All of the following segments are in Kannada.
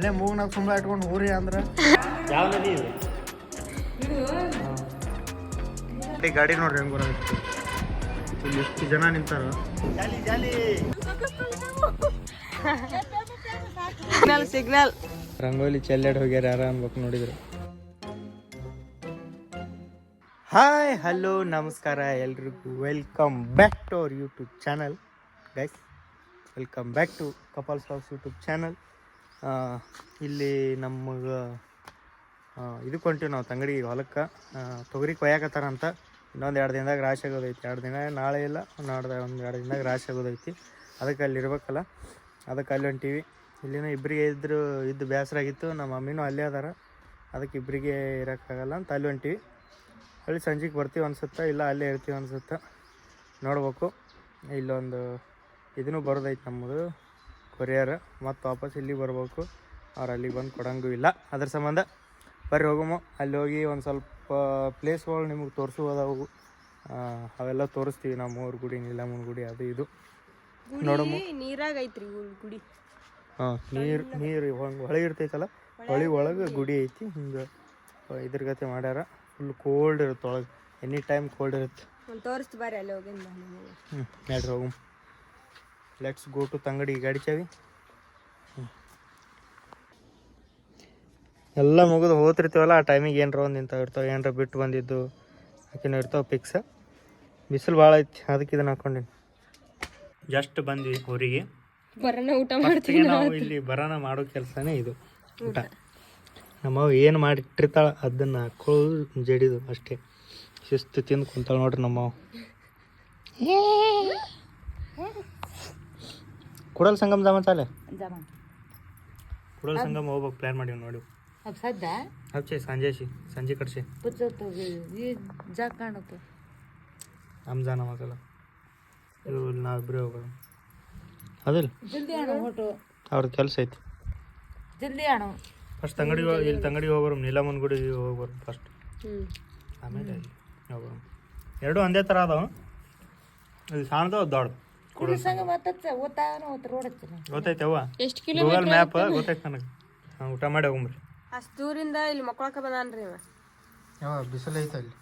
ಅಲ್ಲೇ ಮೂಗ್ನಾಗ ಸುಮ್ಮನೆ ಇಟ್ಕೊಂಡು ಊರಿ ಅಂದ್ರೆ ಯಾವ ನದಿ ಇದೆ ಗಾಡಿ ನೋಡ್ರಿ ಹೆಂಗ್ ಬರೋದು ಇಲ್ಲಿ ಎಷ್ಟು ಜನ ನಿಂತಾರ ಸಿಗ್ನಲ್ ರಂಗೋಲಿ ಚೆಲ್ಲಾಡ್ ಹೋಗ್ಯಾರ ಯಾರ ಅನ್ಬೇಕು ನೋಡಿದ್ರು. ಹಾಯ್ ಹಲೋ ನಮಸ್ಕಾರ ಎಲ್ರಿಗೂ welcome back to our YouTube channel guys. Welcome back to couples hawks YouTube channel. ಇಲ್ಲಿ ನಮಗೆ ಇದಕ್ಕೆ ಹೊಂಟಿವಿ ನಾವು ತಂಗಡಿಗೆ ಹೊಲಕ್ಕೆ ತೊಗರಿ ಕೊಯ್ಯಾಕತ್ತಾರಂತ. ಇನ್ನೊಂದು 2 ದಿನದಾಗ ರಾಶಿ ಆಗೋದೈತಿ. 2 ದಿನ ನಾಳೆ ಇಲ್ಲ ನಾಡ್ದು ಒಂದು 2 ದಿನದಾಗ ರಾಶಿ ಆಗೋದೈತಿ. ಅದಕ್ಕೆ ಅಲ್ಲಿ ಇರ್ಬೇಕಲ್ಲ, ಅದಕ್ಕೆ ಅಲ್ಲಿ ಹೊಂಟೀವಿ. ಇಲ್ಲಿನ ಇಬ್ಬರಿಗೆ ಇದ್ದು ಬೇಸರ ಆಗಿತ್ತು. ನಮ್ಮ ಮಮ್ಮಿನೂ ಅಲ್ಲೇ ಅದಾರ, ಅದಕ್ಕೆ ಇಬ್ಬರಿಗೆ ಇರೋಕ್ಕಾಗಲ್ಲ ಅಂತ ಅಲ್ಲಿ ಹೊಂಟೀವಿ. ಅಲ್ಲಿ ಸಂಜೆಗೆ ಬರ್ತೀವಿ ಅನ್ಸುತ್ತೆ, ಇಲ್ಲ ಅಲ್ಲೇ ಇರ್ತೀವಿ ಅನ್ಸುತ್ತೆ, ನೋಡ್ಬೇಕು. ಇಲ್ಲೊಂದು ಇದನ್ನು ಬರೋದೈತಿ ನಮ್ಮದು ಕೊರಿಯರ್, ಮತ್ತು ವಾಪಸ್ ಇಲ್ಲಿಗೆ ಬರ್ಬೇಕು. ಅವ್ರು ಅಲ್ಲಿಗೆ ಬಂದು ಕೊಡೋಂಗೂ ಇಲ್ಲ. ಅದ್ರ ಸಂಬಂಧ ಬರ್ರಿ ಹೋಗಮ್ಮ. ಅಲ್ಲಿ ಹೋಗಿ ಒಂದು ಸ್ವಲ್ಪ ಪ್ಲೇಸ್ಗಳು ನಿಮಗೆ ತೋರಿಸುವುದವು, ಅವೆಲ್ಲ ತೋರಿಸ್ತೀವಿ. ನಮ್ಮ ಊರು ಗುಡಿ, ನೀಲಮ್ಮನ ಗುಡಿ, ಅದು ಇದು ನೋಡಮ್ಮ. ನೀರಾಗ ಐತ್ರಿ ಗುಡಿ. ಹಾಂ, ನೀರು ಹೊಳೆ ಇರ್ತೈತಲ್ಲ, ಹೊಳೆ ಒಳಗೆ ಗುಡಿ ಐತಿ. ಹಿಂಗೆ ಇದ್ರ ಗತೆ ಮಾಡ್ಯಾರ. ಫುಲ್ ಕೋಲ್ಡ್ ಇರುತ್ತೆ ಒಳಗೆ, ಎನಿ ಟೈಮ್ ಕೋಲ್ಡ್ ಇರುತ್ತೆ. ತೋರಿಸ್ತು ಬಾರಿ ಅಲ್ಲಿ ಹೋಗಿ. ನಡ್ರಿ ಹೋಗು. ಲೆಟ್ಸ್ ಗೋ ಟು ತಂಗಡಿ. ಗಾಡಿ ಚಾವಿ ಎಲ್ಲ ಮುಗಿದು ಹೋಗ್ತಿರ್ತೀವಲ್ಲ, ಆ ಟೈಮಿಗೆ ಏನರ ಒಂದು ಇಂಥವು ಇರ್ತಾವೆ, ಏನರ ಬಿಟ್ಟು ಬಂದಿದ್ದು ಆಕಿನೂ ಇರ್ತಾವೆ ಫಿಕ್ಸ್. ಬಿಸಿಲು ಭಾಳ ಐತಿ, ಅದಕ್ಕೆ ಇದನ್ನು ಹಾಕ್ಕೊಂಡಿನಿ. ಜಸ್ಟ್ ಬಂದ್ವಿ ಊರಿಗೆ. ಬರೋಣ ಊಟ ಮಾಡ್ತೀವಿ ನಾವು. ಇಲ್ಲಿ ಬರೋಣ ಮಾಡೋ ಕೆಲಸನೇ ಇದು, ಊಟ. ನಮ್ಮವ್ ಏನು ಮಾಡಿಟ್ಟಿರ್ತಾಳೆ ಅದನ್ನು ಹಾಕೊಳ್ಳೋದು ಜಡಿದು ಅಷ್ಟೇ. ಶಿಸ್ತು ತಿಂದು ಕುಂತಾಳೆ ನೋಡ್ರಿ ನಮ್ಮವ್. ಕುಡಲ್ ಸಂಗಮ ಜಾಮನ್ ಚಾಲೆ ಕುಡಲ್ ಸಂಗಮ ಹೋಗ್ಬೇಕು ಪ್ಲ್ಯಾನ್ ಮಾಡೀವಿ ನೋಡಿ. ಹಚ್ಚಿ ಸಂಜೆ ಕಡ್ಸಿ ನಮ್ಜಾನ ಮಗಲ್ಲ ಇಲ್ಲಿ ನಾವಿಬ್ಬರೇ ಹೋಗೋದು. ಅದಿಲ್ಲ ಅವ್ರದ್ದು ಕೆಲಸ ಐತಿ. ಫಸ್ಟ್ ತಂಗಡಿಗೆ ಹೋಗ್ಬರು, ನೀಲಮ್ಮನ ಗುಡಿಗೆ ಹೋಗ್ಬರು ಫಸ್ಟ್, ಆಮೇಲೆ ಅಲ್ಲಿ ಹೋಗ್ಬರು. ಎರಡೂ ಒಂದೇ ಥರ ಅದಾವ. ಇಲ್ಲಿ ಸಣ್ಣದು ದೊಡ್ಡ ಗೊತ್ತೈತೆ ಅವ್ವ, ಗೂಗಲ್ ಮ್ಯಾಪ್ ಗೊತ್ತೈತೆ ನನಗೆ. ಊಟ ಮಾಡಿ ಹೋಗ್ರಿ. ಅಷ್ಟು ದೂರಿಂದ ಇಲ್ಲಿ ಮಕ್ಕಳಕ್ಕೆ ಬಂದಾನ್ರಿ ಯಾವ ಬಿಸಿಲು ಐತೆ ಅಲ್ಲಿ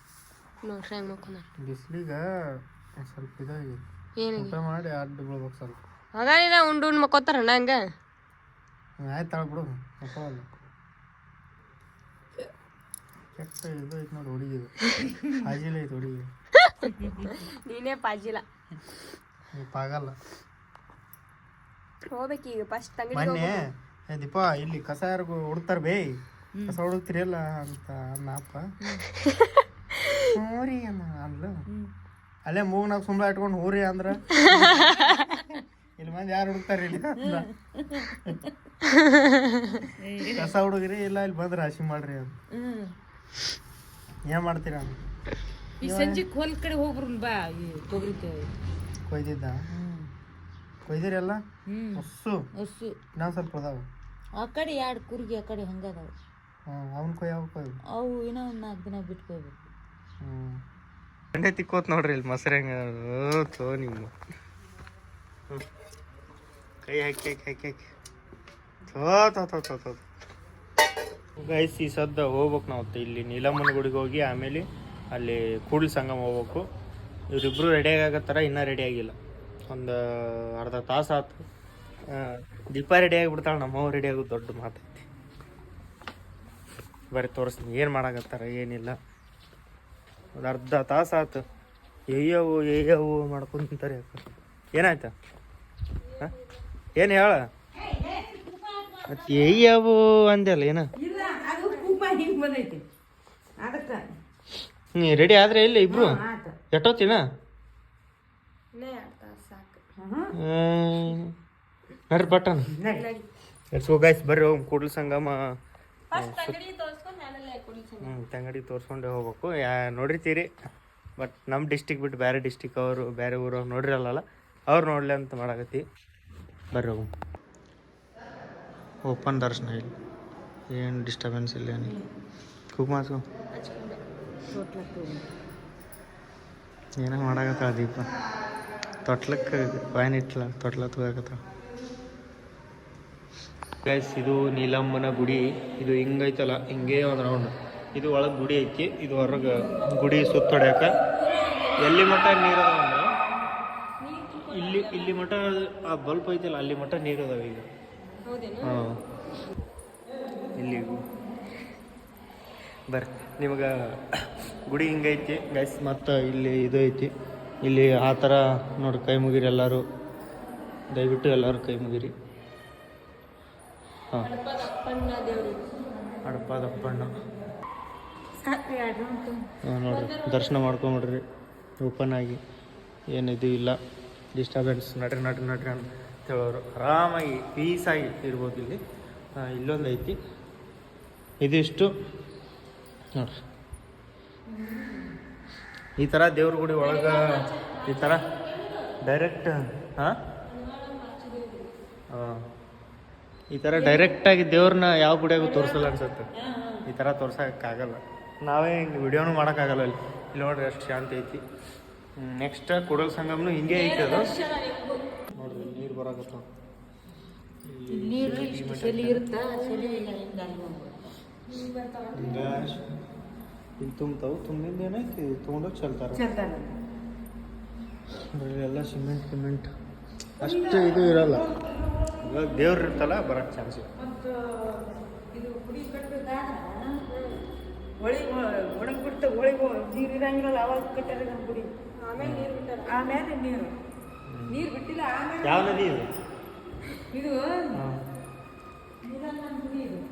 ನೋಡ್ರಿ ಹೆಂಗೆ ಮಕ್ಕಳ. ಬಿಸಿಲಿಗೆ ಸ್ವಲ್ಪ ಇದಾಗಿ ಊಟ ಮಾಡಿ ಅಡ್ಡು ಬೀಳ್ಬೇಕು ಸ್ವಲ್ಪ. ಹಾಗಾಗಿನ ಉಂಡು ಮಕ್ಕೋತಾರಣ್ಣ ಹಂಗೆ. ಆಯ್ತು ಬಿಡು, ಮಕ್ಕಳಲ್ಲ. ಕೆಟ್ಟ ಇದು ಐತೆ ನೋಡಿ ಹುಡುಗಿದು, ಪಾಜಿಲ ಐತೆ ಹುಡುಗಿ. ನೀನೇ ಪಾಜಿಲ, ಪಾಗಲ್ಲ. ಹೋಗ್ಬೇಕೀಗ ಫಸ್ಟ್ ತಂಗಡಿ. ಮೊನ್ನೆ ದೀಪ ಇಲ್ಲಿ ಕಸ ಯಾರಿಗೂ ಹುಡುಕ್ತಾರ ಬೇ, ಕಸ ಹುಡುಕ್ತಿರಲ್ಲ ಅಂತ ಅನ್ನಪ್ಪ ಹೂರಿ ಅಂದ್ಲು. ಅಲ್ಲೇ ಮೂಗ್ನಾಗ ಸುಮ್ಮನೆ ಇಟ್ಕೊಂಡು ಹೂರಿ ಅಂದ್ರೆ ಇಲ್ಲಿ ಮಂದಿ ಯಾರು ಹುಡುಕ್ತಾರ ಇಲ್ಲಿ ಅಂದ. ಕಸ ಹುಡುಗ್ರಿ ಇಲ್ಲ ಇಲ್ಲಿ ಬಂದ್ರೆ ರಾಶಿ ಮಾಡ್ರಿ ಅಂತ. ಏನ್ ಮಾಡ್ತೀರ ಸಂಜೆ ಹೊಲ್ ಕಡೆ ಹೋಗ್ರು ಬಾ. ತೊಗರಿ ಕೊಯ್ದಿದ್ದ ಕೊಯ್ದಿರಲ್ಲ ಹೊಸ್ಸು ಇನ್ನೊಂದು ಸ್ವಲ್ಪ ಅದಾವ. ಆ ಕಡೆ 2 ಕುರ್ಗಿ ಆ ಕಡೆ ಹಂಗದಾವ. ಅವ್ನ ಕೊಯ್ಯಾವ ಅವು ಇನ್ನೂ 4 ದಿನ ಬಿಟ್ಟು ಕೊಯ್ಬೇಕು. ಗಂಡೆ ತಿಕ್ಕೋತ್ ನೋಡ್ರಿ ಇಲ್ಲಿ ಮೊಸರು ಹೆಂಗ ತೋ ನಿಮ್ಮ ಕೈ ಹಾಕಿ ತೋ ಗೈಸ್. ಈ ಸದ್ದ ಹೋಗ್ಬೇಕು ನಾವು ಇಲ್ಲಿ ನೀಲಮ್ಮನ ಗುಡಿಗೆ ಹೋಗಿ ಆಮೇಲೆ ಅಲ್ಲಿ ಕೂಡಲ ಸಂಗಮ ಹೋಗ್ಬೇಕು. ಇವರಿಬ್ರು ರೆಡಿಯಾಗಿ ಆಗತ್ತಾರ, ಇನ್ನೂ ರೆಡಿ ಆಗಿಲ್ಲ. ಒಂದು ಅರ್ಧ ತಾಸು ಆಯ್ತು. ದೀಪ ರೆಡಿ ಆಗಿಬಿಡ್ತಾಳೆ, ನಮ್ಮವ್ವ ರೆಡಿ ಆಗೋದು ದೊಡ್ಡ ಮಾತೈತಿ. ಬರೀ ತೋರಿಸ್ತೀನಿ ಏನು ಮಾಡಾಕತ್ತಾರ ಏನಿಲ್ಲ. ಒಂದು ಅರ್ಧ ತಾಸು ಆಯ್ತು. ಏಯವು ಮಾಡ್ಕೊಂಡು ತಿಂತಾರೆ. ಏನಾಯ್ತಾ ಏನು ಹೇಳ ಮತ್ತೆ ಏಯವು ಅಂದಲ್ಲ ಏನ. ರೆಡಿ ಆದ್ರೆ ಇಲ್ಲ ಇಬ್ರು ಎಟ್ಟೋತಿನ ನಡ್ರಿ ಪಟ್ಟಣ. ಎಡ್ಸ್ಕೋ ಗೈಸ್, ಬರ್ರಿ ಹೋಗಿ ಕೂಡಲ ಸಂಗಮ ತಂಗಡಿ ತೋರಿಸ್ಕೊಂಡೆ ಹೋಗ್ಬೇಕು. ನೋಡಿರ್ತೀರಿ, ಬಟ್ ನಮ್ಮ ಡಿಸ್ಟಿಕ್ ಬಿಟ್ಟು ಬೇರೆ ಡಿಸ್ಟಿಕ್ ಅವರು ಬೇರೆ ಊರವ್ರು ನೋಡಿರಲ್ಲ, ಅವ್ರು ನೋಡ್ಲಿ ಅಂತ ಮಾಡಾಕತ್ತಿ. ಬರ್ರಿ ಹೋಗು. ಓಪನ್ ದರ್ಶನ, ಇಲ್ಲಿ ಏನು ಡಿಸ್ಟರ್ಬೆನ್ಸ್ ಇಲ್ಲ, ಏನಿಲ್ಲ. ಕುಮಾಸು ಏನೋ ಮಾಡಾಕತ್ತಾಳ ದೀಪ. ತೊಟ್ಲಕ್ಕೆ ಬಾಯ್ನ ಇಟ್ಲ ತೊಟ್ಲ ತಗೋಕತ್ತಾಳ. ಗೈಸ್ ಇದು ನೀಲಮ್ಮನ ಗುಡಿ. ಇದು ಹಿಂಗೈತಲ್ಲ, ಹಿಂಗೇ ಒಂದು ರೌಂಡ್. ಇದು ಒಳಗೆ ಗುಡಿ ಐತಿ, ಇದು ಹೊರಗೆ ಗುಡಿ ಸುತ್ತೊಡ್ಯಾಕ. ಎಲ್ಲಿ ಮಟ್ಟ ನೀರು ಅದಾವ ಅಂದ್ರೆ ಇಲ್ಲಿ ಮಟ್ಟ ಆ ಬಲ್ಪ್ ಐತಲ್ಲ, ಅಲ್ಲಿ ಮಟ್ಟ ನೀರು ಅದಾವ ಈಗ. ಹಾಂ, ಇಲ್ಲಿ ಬರ್ರಿ ನಿಮಗೆ ಗುಡಿ ಹಿಂಗೈತಿ ಗೈಸ್. ಮತ್ತು ಇಲ್ಲಿ ಇದು ಐತಿ, ಇಲ್ಲಿ ಆ ಥರ ನೋಡಿ ಕೈ ಮುಗಿರಿ ಎಲ್ಲರೂ, ದಯವಿಟ್ಟು ಎಲ್ಲರೂ ಕೈ ಮುಗಿರಿ. ಹಾಂ, ಹಡಪದಪ್ಪಣ್ಣ ನೋಡ್ರಿ, ದರ್ಶನ ಮಾಡ್ಕೊಂಬಿಡ್ರಿ ಓಪನ್ ಆಗಿ, ಏನಿದು ಇಲ್ಲ ಡಿಸ್ಟರ್ಬೆನ್ಸ್. ನಡ್ರಿ ನಡ್ರಿ ನಡ್ರಿ ಅಂತ ಹೇಳೋರು ಆರಾಮಾಗಿ ಪೀಸಾಗಿ ಇರ್ಬೋದು ಇಲ್ಲಿ. ಇಲ್ಲೊಂದು ಐತಿ, ಇದಿಷ್ಟು ನೋಡ್ರಿ. ಈ ಥರ ದೇವ್ರ ಗುಡಿ ಒಳಗೆ ಈ ಥರ ಡೈರೆಕ್ಟ್ ಈ ಥರ ಡೈರೆಕ್ಟಾಗಿ ದೇವ್ರನ್ನ ಯಾವ ಗುಡಿಯಾಗೂ ತೋರಿಸಲ್ಲ ಅನ್ಸುತ್ತೆ. ಈ ಥರ ತೋರ್ಸೋಕ್ಕಾಗಲ್ಲ, ನಾವೇ ಹಿಂಗೆ ವಿಡಿಯೋನು ಮಾಡೋಕ್ಕಾಗಲ್ಲ. ಇಲ್ಲಿ ಇಲ್ಲಿ ನೋಡ್ರಿ ಎಷ್ಟು ಶಾಂತಿ ಐತಿ. ನೆಕ್ಸ್ಟ್ ಕೂಡಲ್ ಸಂಗಮನು ಹಿಂಗೆ ಐತಿ. ಅದು ನೋಡ್ರಿ ನೀರು ಬರಾಕತ್ತ, ಇಲ್ಲಿ ತುಂಬ್ತಾವು. ತುಂಬಿಂದ ಏನೈತಿ ತೊಗೊಂಡೋಗಿ ಚೆಲ್ತಾರೆ. ಎಲ್ಲ ಸಿಮೆಂಟ್ ಅಷ್ಟು ಇದು ಇರಲ್ಲ. ಇವಾಗ ದೇವ್ರು ಇರ್ತಲ್ಲ, ಬರೋಕ್ಕೆ ಚಾನ್ಸ್ ಇಲ್ಲ. ನೀರು ಇರಂಗಿಲ್ಲ, ಅವಾಗ ಕಟ್ಟಾರ ನಮ್ಮ ಗುಡಿ. ಆಮೇಲೆ ನೀರು ಬಿಟ್ಟಿಲ್ಲ. ಯಾವ ನದಿ ಇದು? ಇದು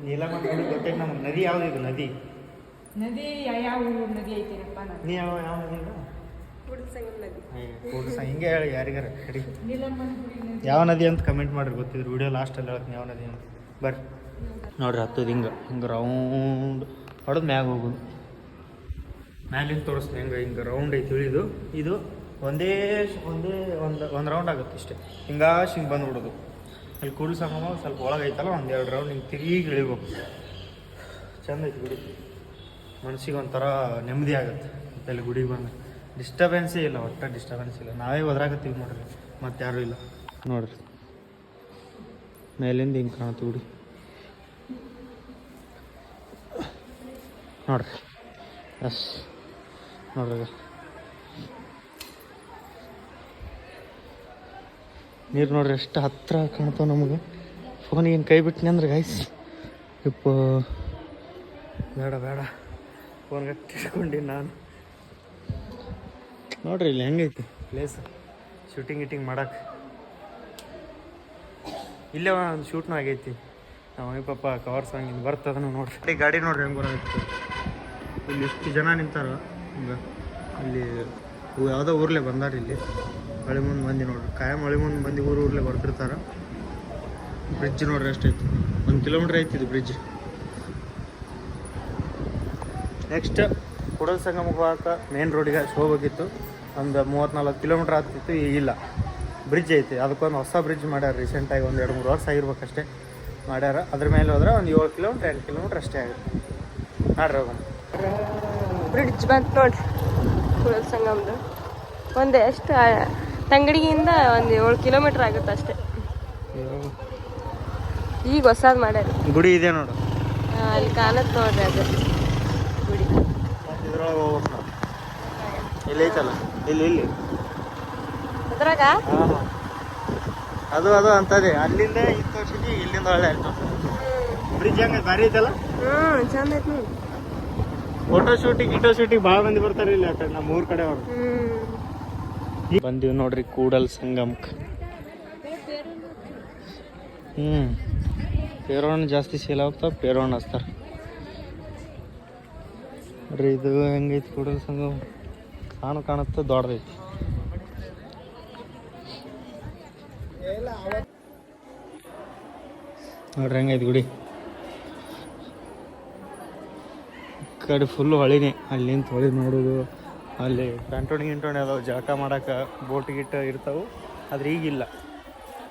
ನೀಲಮ್ಮ ಗುಡಿ ಗೊತ್ತೈತೆ ನಮಗೆ. ನದಿ ಯಾವ್ದು ಇದು? ನದಿ ಯಾವ ನದಿ ಐತಿರಪ್ಪ? ನೀ ಯಾವ ನದಿ? ಹಿಂಗೆ ಹೇಳಿ ಯಾರಿಗಾರ ಕಡಿ ಯಾವ ನದಿ ಅಂತ ಕಮೆಂಟ್ ಮಾಡಿರಿ, ಗೊತ್ತಿದ್ರು. ವಿಡಿಯೋ ಲಾಸ್ಟಲ್ಲಿ ಹೇಳ್ತೀನಿ ಯಾವ ನದಿ ಅಂತ. ಬರ್ರಿ ನೋಡ್ರಿ, ಹತ್ತದು ಹಿಂಗೆ ರೌಂಡ್ ಹೊಡೆದು ಮ್ಯಾಗ ಹೋಗೋದು. ಮ್ಯಾಲಿಂದ ತೋರಿಸ್ತೀನಿ ಹಿಂಗೆ ರೌಂಡ್ ಐತಿ ಇಳಿದು. ಇದು ಒಂದೇ ಒಂದು ರೌಂಡ್ ಆಗುತ್ತೆ ಇಷ್ಟೇ. ಹಿಂಗೆ ಬಂದುಬಿಡೋದು. ಅಲ್ಲಿ ಕೂಡಲ ಸಂಗಮ ಸ್ವಲ್ಪ ಒಳಗೆ ಐತಲ್ಲ, ಒಂದೆರಡು ರೌಂಡ್ ಹಿಂಗೆ ತಿರುಗಿ ಇಳಿಬೇಕು. ಚಂದ ಐತಿ ಗುಡಿ, ಮನಸ್ಸಿಗೆ ಒಂಥರ ನೆಮ್ಮದಿ ಆಗುತ್ತೆ. ಮತ್ತು ಅಲ್ಲಿ ಗುಡಿಗೆ ಬಂದು ಡಿಸ್ಟರ್ಬೆನ್ಸೇ ಇಲ್ಲ, ಒಟ್ಟು ಡಿಸ್ಟರ್ಬೆನ್ಸ್ ಇಲ್ಲ. ನಾವೇ ಒದ್ರಾಗತ್ತೀವಿ ನೋಡ್ರಿ, ಮತ್ತೆ ಯಾರೂ ಇಲ್ಲ. ನೋಡ್ರಿ ಮೇಲಿಂದ ಹಿಂಗೆ ಕಾಣುತ್ತೆ ಗುಡಿ ನೋಡ್ರಿ. ಎಸ್ ನೋಡ್ರಿ, ನೀರು ನೋಡ್ರಿ ಎಷ್ಟು ಹತ್ತಿರ ಕಾಣ್ತಾವೆ ನಮಗೆ. ಫೋನಿಗೆ ಏನು ಕೈ ಬಿಟ್ಟಿನಿ ಅಂದ್ರೆ ಗೈಸ್, ಇಪ್ಪ ಬೇಡ ಫೋನ್ ಗಟ್ಟಿಟ್ಕೊಂಡು ನಾನು. ನೋಡ್ರಿ ಇಲ್ಲಿ ಹೆಂಗೈತಿ ಪ್ಲೇಸ್ ಶೂಟಿಂಗ್ ಮಾಡಕ್ಕೆ. ಇಲ್ಲೇ ಒಂದು ಶೂಟ್ನೂ ಆಗೈತಿ. ನಮ್ಮ ಪಾಪ ಕವರ್ ಸಾಂಗ್ ಇನ್ನು ಬರ್ತದನು ನೋಡ್ರಿ. ಗಾಡಿ ನೋಡ್ರಿ ಹೆಂಗೆ ಬರೋದು. ಇಲ್ಲಿ ಇಷ್ಟು ಜನ ನಿಂತಾರ. ಹಿಂಗೆ ಇಲ್ಲಿ ಯಾವುದೋ ಊರ್ಲೆ ಬಂದಾರ. ಇಲ್ಲಿ ಮಳೆ ಮುಂದೆ ಮಂದಿ ನೋಡ್ರಿ, ಕಾಯಂ ಮಳೆ ಮುಂದೆ ಮಂದಿ ಊರ್ಲೆ ಬರ್ತಿರ್ತಾರೆ. ಬ್ರಿಡ್ಜ್ ನೋಡ್ರಿ ಎಷ್ಟೈತಿ, 1 ಕಿಲೋಮೀಟ್ರ್ ಐತಿ ಇದು ಬ್ರಿಡ್ಜ್. ನೆಕ್ಸ್ಟ್ ಕೂಡಲ ಸಂಗಮಕ್ಕೆ ಹೋಗಕ್ಕೆ ಮೇನ್ ರೋಡಿಗೆ ಹೋಗ್ಬೇಕಿತ್ತು. ಒಂದು 34 ಕಿಲೋಮೀಟ್ರ್ ಆಗ್ತಿತ್ತು. ಈಗಿಲ್ಲ, ಬ್ರಿಡ್ಜ್ ಐತಿ. ಅದಕ್ಕೊಂದು ಹೊಸ ಬ್ರಿಡ್ಜ್ ಮಾಡ್ಯಾರ ರೀಸೆಂಟಾಗಿ, ಒಂದು 2-3 ವರ್ಷ ಆಗಿರ್ಬೇಕಷ್ಟೇ ಮಾಡ್ಯಾರ. ಅದ್ರ ಮೇಲೆ ಹೋದ್ರೆ ಒಂದು 7 ಕಿಲೋಮೀಟ್ರ್ 8 ಕಿಲೋಮೀಟ್ರ್ ಅಷ್ಟೇ ಆಗುತ್ತೆ. ನೋಡ್ರಿ ಹೋಗೋಣ. ಬ್ರಿಡ್ಜ್ ಬಂತು ನೋಡ್ರಿ ಕೂಡಲ ಸಂಗಮದು. ಒಂದು ಎಷ್ಟು ತಂಗಡಿಯಿಂದ ಒಂದು 7 ಕಿಲೋಮೀಟ್ರ್ ಆಗುತ್ತೆ ಅಷ್ಟೇ. ಈಗ ಹೊಸದು ಮಾಡ್ಯಾರ. ಗುಡಿ ಇದೆ ನೋಡು, ಅಲ್ಲಿ ಕಾಣುತ್ತೆ ನೋಡ್ರಿ ಅದು ಗುಡಿ. ಇದ್ರೊಳಗೆ ಹೋಗ್ಬೇಕು ನಾವು. ಇಲ್ಲಿ ಐತಲ್ಲ, ಇಲ್ಲಿ ಅದ್ರಾಗ ಅದು ಅಂತದೆ. ಅಲ್ಲಿಂದ ಇದು ತೋರಿಸಿದ್ವಿ, ಇಲ್ಲಿಂದ ಒಳ್ಳೆ ಆಯ್ತು. ಬ್ರಿಡ್ಜ್ ಹಂಗೆ ಭಾರಿ ಐತಲ್ಲ. ಚಂದ ಐತಿ ನೋಡಿ. ಫೋಟೋ ಶೂಟಿಂಗ್ ಭಾಳ ಮಂದಿ ಬರ್ತಾರೆ ಇಲ್ಲಿ. ಆ ಕಡೆ ನಮ್ಮ ಊರ ಕಡೆ ಅವರು ಬಂದೀವಿ ನೋಡ್ರಿ ಕೂಡಲ ಸಂಗಮಕ್ಕೆ. ಪೇರೋಣ ಜಾಸ್ತಿ ಸೇಲ್ ಆಗ್ತಾವ, ಪೇರೋಣ ಹಚ್ತಾರೆ ನೋಡ್ರಿ. ಇದು ಹೆಂಗೈತಿ ಕೂಡಲ ಸಂಗಮ, ಕಾಣುತ್ತೆ ದೊಡ್ಡದೈತಿ. ನೋಡ್ರಿ ಹೆಂಗೈತಿ ಗುಡಿ. ಕಡೆ ಫುಲ್ಲು ಹೊಳಿನೇ. ಅಲ್ಲಿ ನಿಂತು ಹೊಳಿ ನೋಡೋದು. ಅಲ್ಲಿ ಗಂಟೋಣಿ ಅದಾವೆ, ಜಳಕ ಮಾಡೋಕೆ ಬೋಟ್ ಗಿಟ್ ಇರ್ತಾವೆ. ಆದ್ರೆ ಈಗಿಲ್ಲ.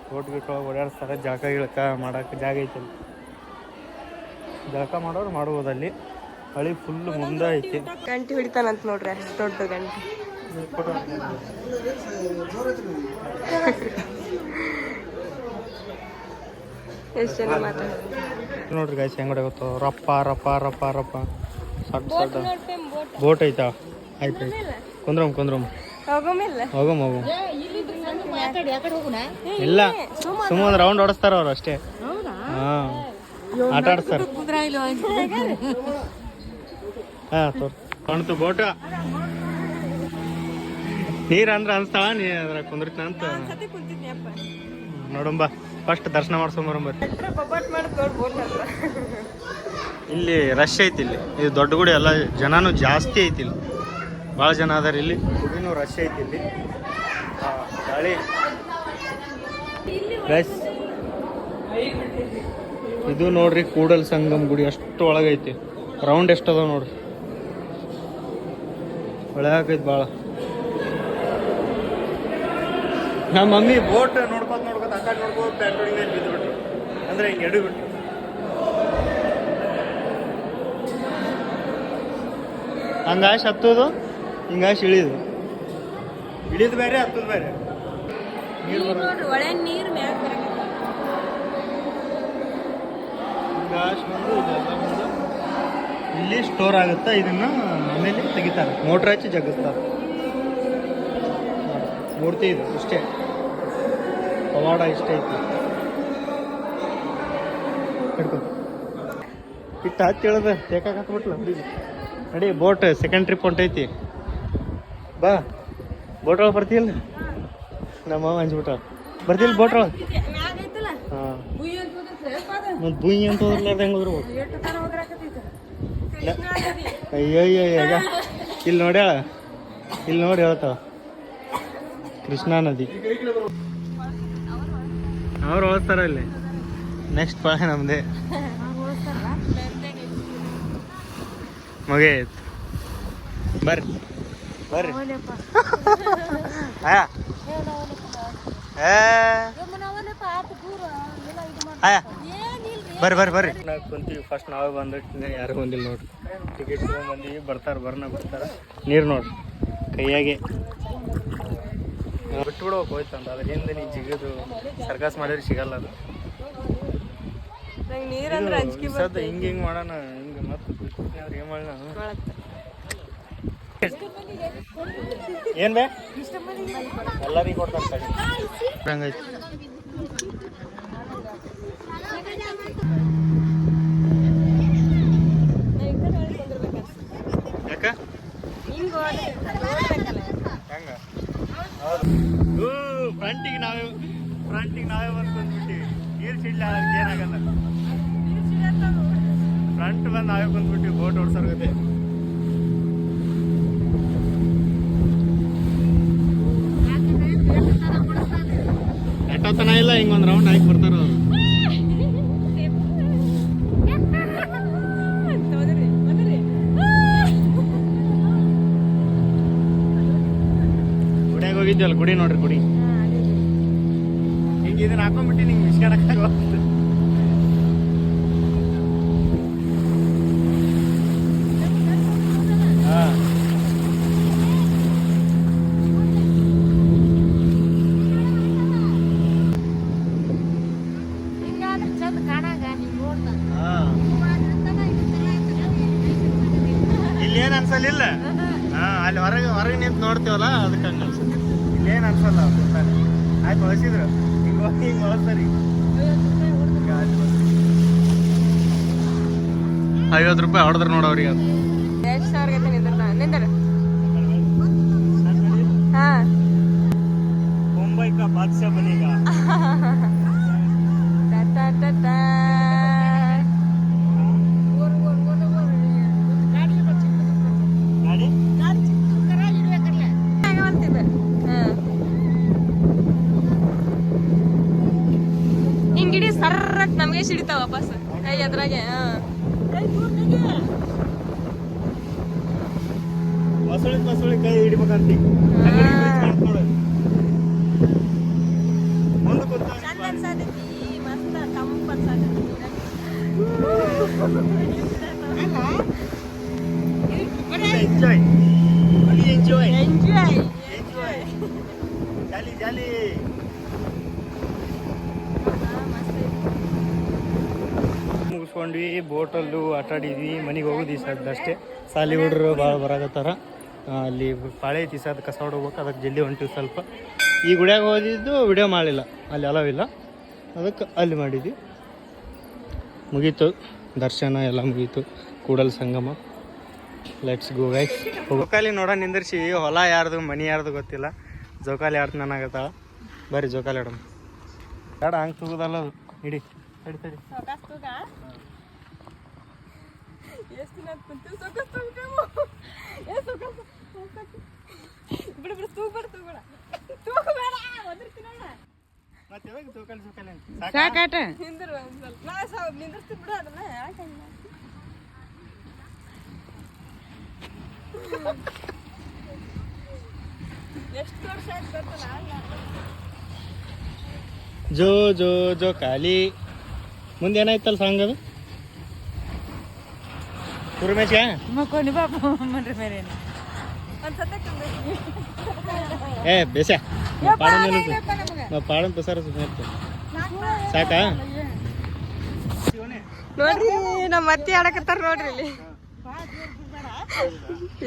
ಬೋಟ್ ಗಿಟ್ ಒಳಗೆ ಓಡಾಡಿಸ್ತಾರೆ. ಜಳಕ ಮಾಡೋಕೆ ಜಾಗ ಐತಲ್ಲಿ. ಜಳಕ ಮಾಡೋರು ಮಾಡ್ಬೋದು ಅಲ್ಲಿ. ಹೊಳಿ ಫುಲ್ಲು ಮುಂದೆ ಐತಿ. ಗಂಟೆ ಹಿಡಿತಾನಂತ ನೋಡ್ರಿ, ಅಷ್ಟು ದೊಡ್ಡ ಗಂಟೆ. ಎಷ್ಟು ಜನ ಮಾತಾಡ್ತಾರೆ ನೋಡ್ರಿ ಗಾಯ್ಸ್ ಹೆಂಗಡೆ ಗೊತ್ತು ರಪ್ಪ ರಪ್ಪ ರಪ್ಪ ರಪ್ಪ ಸಡ್ ಸಡ್ ಬೋಟ್ ಐತಾ ಆಯ್ತು ಕುಂದ್ರಮ್ ಹೋಗಮಿಲ್ಲ ಹೋಗಮ್ ಇಲ್ಲ ಸುಮ್ಮ ಒಂದು ರೌಂಡ್ ಹೊಡಿಸ್ತಾರ ಅವ್ರು ಅಷ್ಟೇ ಹಾಂ ಆಟ ಆಡಿಸ್ತಾರ ಹಾಂ ತೋರ್ ಕಾಣ್ತು ಬೋಟ ನೀರು ಅಂದ್ರೆ ಅನ್ಸ್ತಾಳ ನೀ ಅದ್ರ ಕುಂದ್ರತಿನ ಅಂತ ನೋಡಂಬ ಫಸ್ಟ್ ದರ್ಶನ ಮಾಡ್ಸ್ಕೊಂಬರಂಬರ್ರಿ ಇಲ್ಲಿ ರಶ್ ಐತಿ ಇಲ್ಲಿ ಇದು ದೊಡ್ಡ ಗುಡಿ ಎಲ್ಲ ಜನನೂ ಜಾಸ್ತಿ ಐತಿ ಇಲ್ಲಿ ಭಾಳ ಜನ ಅದಾರ ಇಲ್ಲಿ ಗುಡಿನೂ ರಶ್ ಐತಿ ಇಲ್ಲಿ ಗಾಳಿ ರಶ್ ಇದು ನೋಡ್ರಿ ಕೂಡಲ್ ಸಂಗಮ್ ಗುಡಿ ಅಷ್ಟು ಒಳಗೈತಿ ರೌಂಡ್ ಎಷ್ಟು ಅದಾವ ನೋಡ್ರಿ ಒಳಗೈತಿ ಭಾಳ ನಮ್ಮ ಮಮ್ಮಿ ಬೋಟ್ ನೋಡ್ಕೋತ ಆ ಕಡೆ ನೋಡ್ಕೋತ ಪ್ಯಾಂಟೋಡಿ ಮೇಲೆ ಬಿದ್ದುಬಿಟ್ರು ಅಂದ್ರೆ ಹಿಂಗೆ ಎಡಿಬಿಟ್ರು ಹಂಗಾಶ್ ಹತ್ತೋದು ಹಿಂಗಾಶ್ ಇಳಿದು ಬೇರೆ ಹತ್ತೋದು ಬೇರೆ ಹಿಂಗಾಶ್ ಬಂದು ಇದೆಲ್ಲ ಬಂದು ಇಲ್ಲಿ ಸ್ಟೋರ್ ಆಗುತ್ತಾ ಇದನ್ನ ಆಮೇಲೆ ತೆಗಿತಾರೆ ಮೋಟ್ರ್ ಹಚ್ಚಿ ಜಗ್ಗಿಸ್ತಾರೆ ಮೂರ್ತಿ ಇದು ಇಷ್ಟೇ ಪವಾಡ ಇಷ್ಟೇ ಐತಿ ಹಿಡ್ಕೊ ಇಟ್ಟು ಹತ್ತಿ ಹೇಳದ ಟೇಕಾಕ್ ಹತ್ಬಿಟ್ಲ ನಡಿ ಬೋಟ್ ಸೆಕೆಂಡ್ ಟ್ರಿಪ್ ಹೊಂಟೈತಿ ಬಾ ಬೋಟ್ ಒಳಗೆ ಬರ್ತಿಲ್ಲ ನಮ್ಮ ಅಂಜ್ಬಿಟ್ಟ ಬರ್ತಿಲ್ಲ ಬೋಟ್ ಒಳಗೆ ಹಾಂ ಮತ್ತು ಬುಯ್ ಅಂತ ಹೋದ್ರಲ್ಲ ಹೆಂಗೆ ಹೋದ್ರಬೇಕು ಅಯ್ಯಯ್ಯ ಇಲ್ಲಿ ನೋಡ್ಯಾಳ ಇಲ್ಲಿ ನೋಡಿ ಹೇಳ್ತಾವ ಕೃಷ್ಣಾ ನದಿ ಅವ್ರು ಓದ್ತಾರ ಇಲ್ಲಿ ನೆಕ್ಸ್ಟ್ ಪಾಳೆ ನಮ್ದೇ ಮುಗಿಯತ್ ಬರ್ರಿ ಬರ್ರಿ ಬರ್ರಿ ಕುಂತೀವಿ ಫಸ್ಟ್ ನಾವೇ ಬಂದಿಟ್ಟು ಯಾರು ಬಂದಿಲ್ಲ ನೋಡ್ರಿ ಟಿಕೆಟ್ ಬಂದೀವಿ ಬರ್ತಾರ ನೀರು ನೋಡ್ರಿ ಕೈಯಾಗೆ ಬಿಟ್ಬಿಡ್ಬೇಕು ಹೋಯ್ತಂತ ಅದರಿಂದ ನೀ ಜಿಗಿದು ಸರ್ಕಸ್ ಮಾಡಿದ್ರೆ ಸಿಗಲ್ಲ ಅದು ಸದ್ ಹಿಂಗೆ ಮಾಡೋಣ ಹಿಂಗೆ ಮತ್ತೆ ಏನ್ ಮಾಡೋಣ ಏನ್ ಬೇ ಎಲ್ಲರಿಗೂ ಕೊಡ್ತಾರೆ ಹಂಗೈತಿ ಯಾಕ ಹೆಂಗ ಫ್ರಂಟಿಗೆ ನಾವೇ ಬಂದ್ಬಿಟ್ಟಿವಿ ನೀರು ಸಿಡ್ಲ ಏನಾಗಲ್ಲ ಫ್ರಂಟ್ ಬಂದು ನಾವೇ ಬಂದ್ಬಿಟ್ಟಿವಿ ಬೋಟ್ ಓಡ್ಸೋರ್ಗತೆ ಎಟ್ಟತನ ಇಲ್ಲ ಹಿಂಗೊಂದು ರೌಂಡ್ ಹಾಕಿ ಬರ್ತಾರ ಅವ್ರು ಗುಡಿಯಾಗ ಹೋಗಿದ್ವಲ್ಲ ಗುಡಿ ನೋಡ್ರಿ ಗುಡಿ ಹಿಂಗೆ ಇದನ್ನ ಹಾಕೊಂಡ್ಬಿಟ್ಟು ನಿಂಗೆ ಮಿಸ್ಕಾಡಕ್ಕಾಗ ಇಲ್ಲಿ ಏನ್ ಅನ್ಸಲಿಲ್ಲ ಅಲ್ಲಿ ಹೊರಗೆ ನಿಂತು ನೋಡ್ತೀವಲ್ಲ ಅದಕ್ಕೆ ಹಂಗ ಅನ್ಸುತ್ತೆ ಇಲ್ಲೇನು ಅನ್ಸಲ್ಲ ಆಯ್ತು ಬಳಸಿದ್ರು ಹಿಂಗೆ ಬಳಸ್ತಾರಿ 50 ರೂಪಾಯಿ ಹೊಡೆದ್ರು ನೋಡವ್ರಿಗೆ ಅದು ಮುಂಬೈ ಕಾ ಬಾದ್ಶಾ ಬನೇಗಾ ಹಿಂಗಿಡಿ ಸರ್ರಟ್ ನಮಗೆ ಸಿಡಿತಾವ ವಾಪಸ್ ಕೈ ಅದ್ರಾಗೆ ಮಸಳಿ ಕೈ ಹಿಡಿಬೇಕಂತ ಚಂದ ಅನ್ಸಾತೈತಿ ಮಸ್ತ್ ತಂಪ ಎಂಜಾಯ್ ಜಾಲಿ ತೊಗೊಂಡ್ವಿ, ಬೋಟಲ್ಲೂ ಆಟ ಆಡಿದ್ವಿ, ಮನೆಗೆ ಹೋಗೋದು ಈ ಸದ್ದಷ್ಟೇ. ಸಾಲಿ ಹುಡ್ರು ಭಾಳ ಬರಾಕತ್ತಾರ. ಅಲ್ಲಿ ಪಾಳೆ ಐತಿ ಸದ್ ಕಸ ಹೊಡ್ಬೇಕು, ಅದಕ್ಕೆ ಜಲ್ದಿ ಹೊಂಟಿವಿ ಸ್ವಲ್ಪ. ಈ ಗುಡಿಯಾಗ ಹೋದಿದ್ದು ವಿಡಿಯೋ ಮಾಡಲಿಲ್ಲ, ಅಲ್ಲಿ ಅಲವಿಲ್ಲ, ಅದಕ್ಕೆ ಅಲ್ಲಿ ಮಾಡಿದ್ವಿ. ಮುಗೀತು ದರ್ಶನ ಎಲ್ಲ ಮುಗೀತು. Kudal Sangama. Let's go guys. ಜೋಕಾಲಿ ನೋಡ ನಿಂದಿರ್ಸಿ, ಹೊಲ ಯಾರ್ದು ಮನಿ ಯಾರ್ದು ಗೊತ್ತಿಲ್ಲ. ಜೋಕಾಲಿ ಆಡ್ತು ನನಗತ್ತಾಳ. ಬರ್ರಿ ಜೋಕಾಲಿ ಆಡೋಣ. ಬೇಡ ಹಂಗೆ ತಗೋದಲ್ಲ ಅದು. ಇಡಿ ತಡಿ ತಡಿ. ಮತ್ತೆ ಯಾವಾಗ ಜೋಕಾಲಿ ಜೋಕಾಲಿ ಅಂತ ಸಾಕಾಟ ಜೋ ಜೋ ಜೋಕಾಲಿ. ಮುಂದೆ ಏನಾಯ್ತಲ್ಲ ಸಾಂಗ್ ಅದು ಕುರುಮೇಶ ಮಕ್ಕೋನಿ ಬಾಪ ಮನ್ರಿ ಮೇರೆ ಏ ಬೇಸ ಪಾಡನ್ ಪಸಾರ ಸಾಕಾ. ನೋಡ್ರಿ ನಮ್ಮ ಅತ್ತಿ ಆಡಕತ್ತಾರ ನೋಡ್ರಿ ಇಲ್ಲಿ.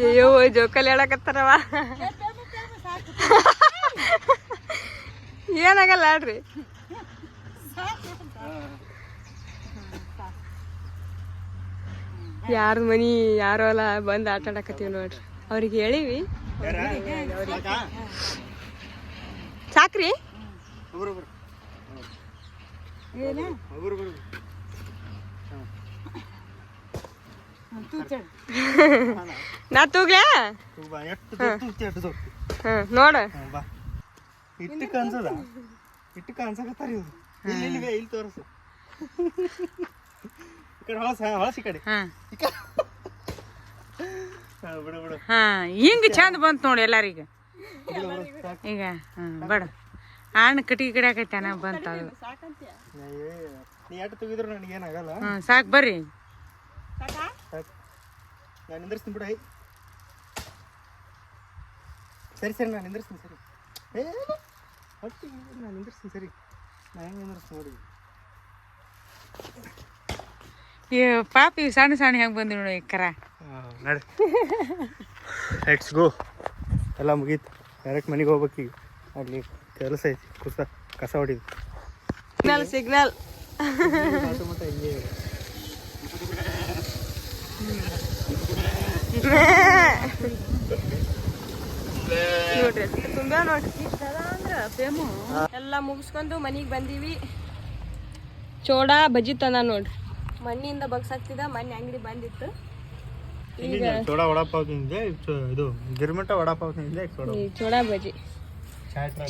ಅಯ್ಯೋ ಜೋಕಾಲಿ ಆಡಕತ್ತಾರವ. ಏನಾಗಲ್ಲ ಆಡ್ರಿ. ಯಾರ ಮನಿ ಯಾರೋ ಅಲ್ಲ ಬಂದು ಆಟ ಆಡಕತ್ತೀವಿ ನೋಡ್ರಿ. ಅವ್ರಿಗೆ ಹೇಳಿವಿ ಸಾಕ್ರಿ. ನಾ ತೂಗ್ಲಾ ನೋಡ. ಇಟ್ಟು ಕಾಣಿಸದ ಇಟ್ಟು ಕಾಣಿಸಕತ್ತಾರ ಇವ್ರು. ಇಲ್ಲಿ ತೋರಿಸು. ಈ ಕಡೆ ಹೊಳಸಿ ಕಡೆ ಬಿಡು ಬಿಡು. ಹಾ ಹಿಂಗ ಚಂದ ಬಂತು ನೋಡಿ ಎಲ್ಲಾರೀಗ. ಈಗ ಬಡ ಹಣ್ಣು ಕಟ್ಟಿಗೆ ಕಡಿಯಾಕೈತಾನ ಬಂತ ಅದು. ನೀ ಎಟ್ಟು ತೆಗಿದ್ರು ನನಗೇನಾಗಲ್ಲ. ಸಾಕು ಬರ್ರಿ. ನಾನು ನಿಂದ್ರಿಸ್ತೀನಿ ಬಿಡ. ಸರಿ ಸರಿ ನಾನು ನಿಂದ್ರಿಸ್ತೀನಿ. ಸರಿ ಒಟ್ಟು ನಾನು ನಿಂದ್ರಿಸ್ತೀನಿ. ಸರಿ ನಾನು ಹೆಂಗೆ ನಿಂದ್ರಿಸ್ತೀನಿ ನೋಡಿ. ಈ ಪಾಪಿ ಸಣ್ಣ ಸಣ್ಣ ಹೆಂಗೆ ಬಂದಿ ನೋಡಿ ಕರ. ನಡಿ ಲೆಟ್ಸ್ ಗೋ. ಎಲ್ಲ ಮುಗೀತು. ಡೈರೆಕ್ಟ್ ಮನೆಗೆ ಹೋಗ್ಬೇಕೀಗ. ಅಲ್ಲಿ ಕೆಲಸ ಐತಿ. ಕಸ ಹೊಡಿದು ಸಿಗ್ನಲ್ ಮಟ್ಟ ಹಿಂಗೆ ನೋಡ್ರಿ ತುಂಬ ನೋಡ್ರಿ. ಎಲ್ಲ ಮುಗಿಸ್ಕೊಂಡು ಮನೆಗೆ ಬಂದೀವಿ. ಚೋಡಾ ಬಜ್ಜಿ ತಂದ ನೋಡ್ರಿ. ಮಣ್ಣಿಂದ ಬಗ್ಸಾಕ್ತಿದ್ದ. ಮಣ್ಣಿ ಅಂಗಡಿ ಬಂದಿತ್ತು. ಈಗ ಚೋಡಾ ವಡಾಪಾವ್ ತಿಂದೆ. ಇದು ಗಿರ್ಮಿಟ ವಡಾಪಾವ್ ತಿಂದೆ. ಈ ಚೋಡಾ ಬಜ್ಜಿ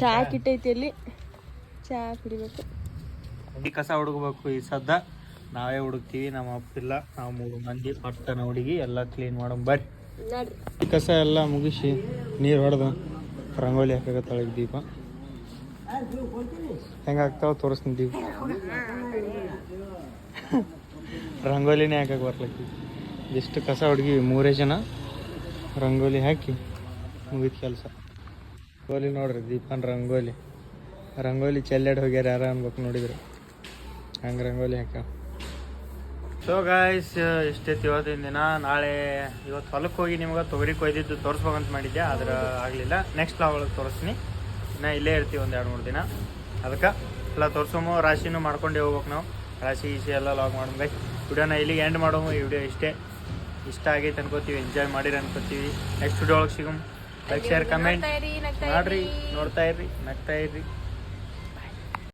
ಚಾ ಕಿಟ್ಟೈತಿ ಅಲ್ಲಿ. ಚಾ ಕುಡಿಬೇಕು. ಕಸ ಹುಡುಗಬೇಕು ಈ ಸದ್ದ. ನಾವೇ ಹುಡುಕ್ತೀವಿ, ನಮ್ಮ ಅಪ್ಪಿಲ್ಲ. ನಾವು 3 ಮಂದಿ ಪಟ್ಟನ ಹುಡುಗಿ ಎಲ್ಲ ಕ್ಲೀನ್ ಮಾಡೋಣ ಬರ್ರಿ. ನೋಡ್ರಿ ಕಸ ಎಲ್ಲ ಮುಗಿಸಿ ನೀರು ಹೊಡೆದು ರಂಗೋಲಿ ಹಾಕಕತ್ತಾಳೆ ದೀಪ. ಹೆಂಗಾಗ್ತಾವ ತೋರಿಸ್ತೀನಿ ದೀಪ. ರಂಗೋಲಿನೇ ಹಾಕಕ್ಕೆ ಬರ್ಲತ್ತಿ. ಎಷ್ಟು ಕಸ ಹುಡುಗಿ 3 ಜನ ರಂಗೋಲಿ ಹಾಕಿ ಮುಗಿದ ಕೆಲಸ. ರಂಗೋಲಿ ನೋಡ್ರಿ, ದೀಪನ್ ರಂಗೋಲಿ ಚೆಲ್ಲಾಡಿ ಹೋಗ್ಯಾರ ಯಾರ ಅನ್ಬೇಕು ನೋಡಿದ್ರೆ. ಹಂಗೆ ರಂಗೋಲಿ ಹಾಕ್ಯಾವ. ಸೊ ಗಾಯ್ಸ್, ಇಷ್ಟೈತಿ ಇವತ್ತಿನ ದಿನ. ಇವತ್ತು ಹೊಲಕ್ಕೆ ಹೋಗಿ ನಿಮ್ಗೆ ತೊಗರಿ ಕೊಯ್ದಿದ್ದು ತೋರಿಸ್ಬೇಕಂತ ಮಾಡಿದ್ದೆ, ಆದ್ರೆ ಆಗಲಿಲ್ಲ. ನೆಕ್ಸ್ಟ್ ಲಾಗ್ ತೋರಿಸ್ತೀನಿ. ಇನ್ನು ಇಲ್ಲೇ ಇರ್ತೀವಿ ಒಂದು 2-3 ದಿನ. ಅದಕ್ಕೆ ಎಲ್ಲ ತೋರಿಸೋಮು. ರಾಶಿನೂ ಮಾಡ್ಕೊಂಡೇ ಹೋಗ್ಬೇಕು ನಾವು. ರಾಶಿ ಎಲ್ಲ ಲಾಗ್ ಮಾಡೋಣ ಗೈಸ್. ವಿಡಿಯೋನ ಇಲ್ಲಿಗೆ ಎಂಡ್ ಮಾಡೋಮು. ಈ ವಿಡಿಯೋ ಇಷ್ಟ ಆಗೈತೆ ಅನ್ಕೋತೀವಿ. ಎಂಜಾಯ್ ಮಾಡಿರಿ ಅನ್ಕೋತೀವಿ. ನೆಕ್ಸ್ಟ್ ವಿಡಿಯೋ ಒಳಗೆ ಸಿಗಮ್. ಲೈಕ್ ಶೇರ್ ಕಮೆಂಟ್ ಮಾಡಿರಿ. ನೋಡ್ತಾ ಇರ್ರಿ, ನಗ್ತಾ ಇರ್ರಿ.